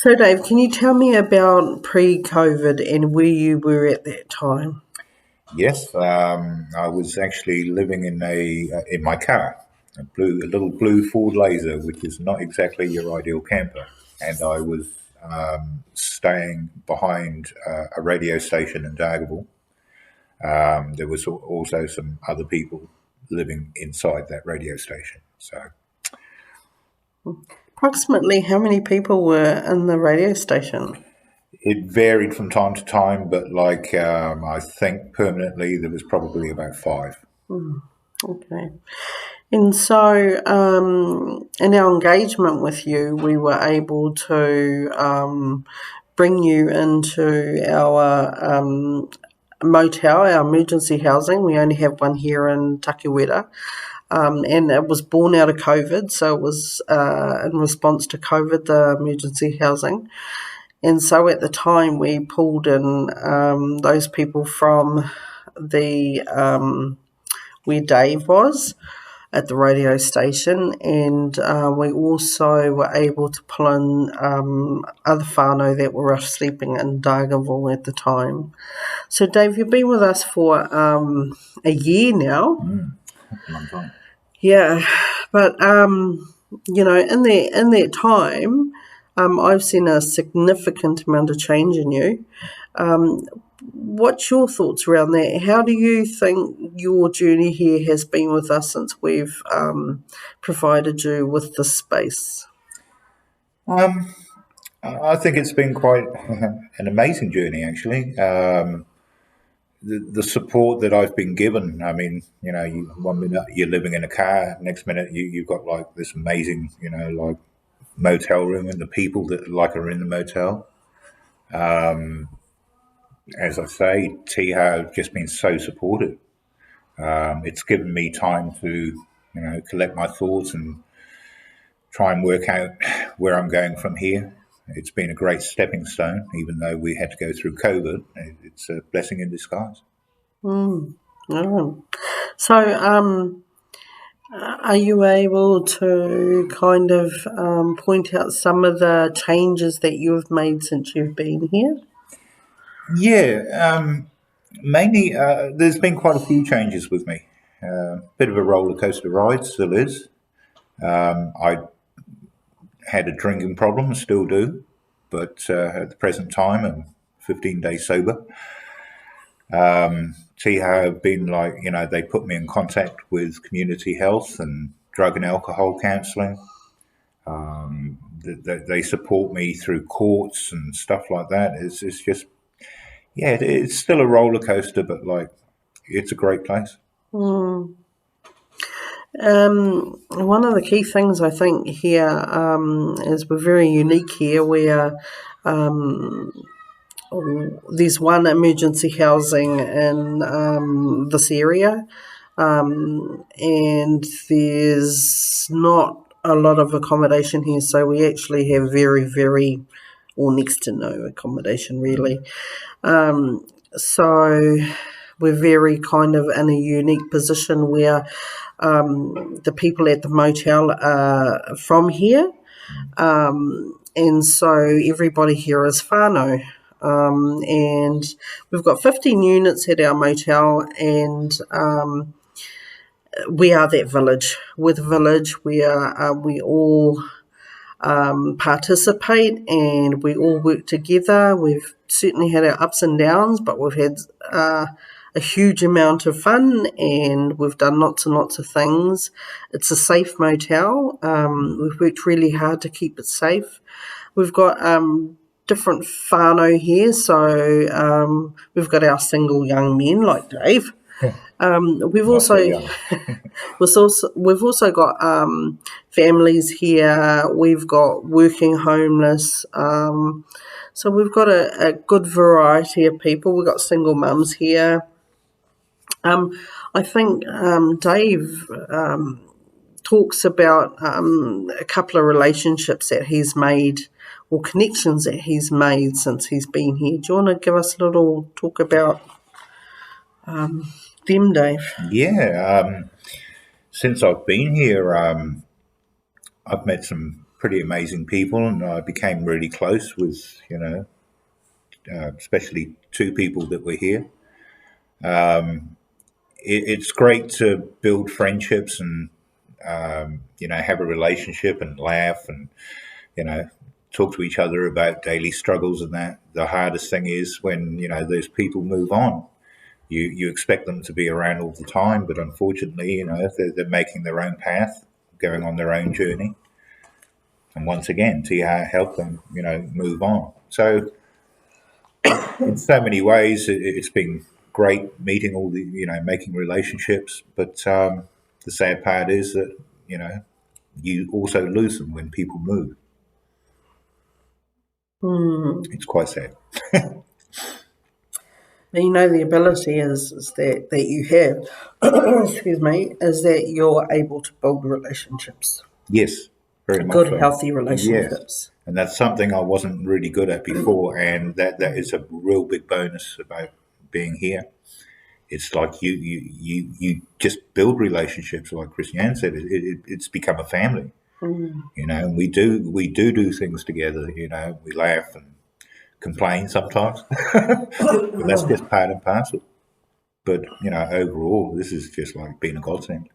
So, Dave, can you tell me about pre-COVID and where you were at that time? Yes, I was actually living in my car, a little blue Ford Laser, which is not exactly your ideal camper, and I was staying behind a radio station in Dargaville. There was also some other people living inside that radio station, so Approximately how many people were in the radio station? it varied from time to time. But I think permanently there was probably about five. Okay. And so, in our engagement with you, we were able to bring you into our motel, our emergency housing. We only have one here in Takiwera. And it was born out of COVID, so it was in response to COVID, the emergency housing. And so at the time, we pulled in those people from the where Dave was at the radio station, and we also were able to pull in other whānau that were sleeping in Dargaville at the time. So, Dave, you've been with us for a year now. Long time. Yeah, but in that time, I've seen a significant amount of change in you. Um, what's your thoughts around that? How do you think your journey here has been with us since we've provided you with this space? Um, I think it's been quite an amazing journey, actually. The support that I've been given. I mean, one minute you're living in a car, next minute you've got like this amazing, like motel room, and the people that are in the motel. As I say, Tiha have just been so supportive. It's given me time to, collect my thoughts and try and work out where I'm going from here. It's been a great stepping stone, even though we had to go through COVID. It's a blessing in disguise. Mm. Oh. So, are you able to kind of point out some of the changes that you've made since you've been here? Yeah, mainly there's been quite a few changes with me. Bit of a roller coaster ride, still is. I had a drinking problem, still do, but at the present time I'm 15 days sober. T have been they put me in contact with community health and drug and alcohol counselling. They support me through courts and stuff like that. It's just, yeah, it's still a roller coaster, but it's a great place. Mm. One of the key things I think here is we're very unique here where there's one emergency housing in this area, and there's not a lot of accommodation here, so we actually have very, very, or next to no accommodation really. So we're very kind of in a unique position where the people at the motel are from here, and so everybody here is whānau. And we've got 15 units at our motel, and we are that village. With village, we all participate and we all work together. We've certainly had our ups and downs, but we've had a huge amount of fun and we've done lots and lots of things. It's a safe motel. We've worked really hard to keep it safe. We've got different whānau here, so we've got our single young men like Dave. We've Not so also young. we've also got families here. We've got working homeless. So we've got a good variety of people. We've got single mums here. I think Dave talks about a couple of relationships that he's made or connections that he's made since he's been here. Do you want to give us a little talk about them, Dave? Yeah, since I've been here, I've met some pretty amazing people, and I became really close with, especially two people that were here. It's great to build friendships and have a relationship and laugh and you know talk to each other about daily struggles and that. The hardest thing is when those people move on. You expect them to be around all the time, but unfortunately, they're making their own path, going on their own journey. And once again, to help them, move on. So in so many ways, it's been great meeting all the, making relationships. But the sad part is that, you also lose them when people move. It's quite sad. The ability is that you have, excuse me, is that you're able to build relationships, Yes, very much good, so. healthy Yes. relationships. And that's something I wasn't really good at before. And that is a real big bonus about being here. It's like you just build relationships, like Christiane said. It's become a family, And we do things together. We laugh and complain sometimes, but that's just part and parcel. But overall, this is just like being a godsend.